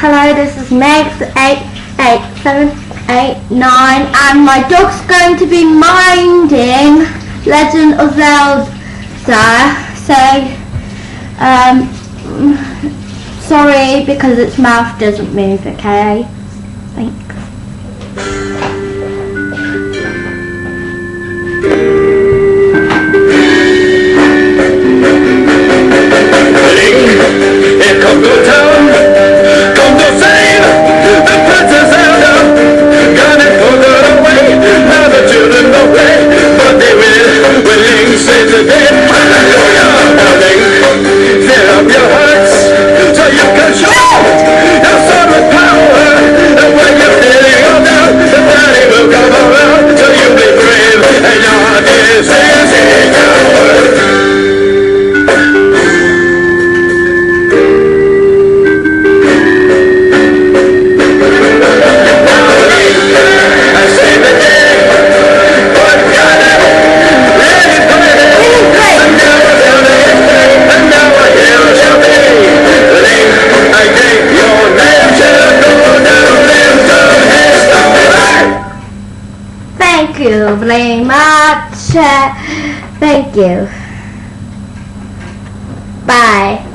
Hello, this is Megs88789 and my dog's going to be minding Legend of Zelda. So, sorry because its mouth doesn't move, okay? Thanks. Here come go town, come to save the Princess Zelda. Gonna put her away, now the children don't play, but they willing save the day. Hallelujah, darling, fill up your hearts so you can show your sword with power. And when you're feeling all down, the daddy will come around, so you be brave and your heart is in power. Thank you very much. Thank you. Bye.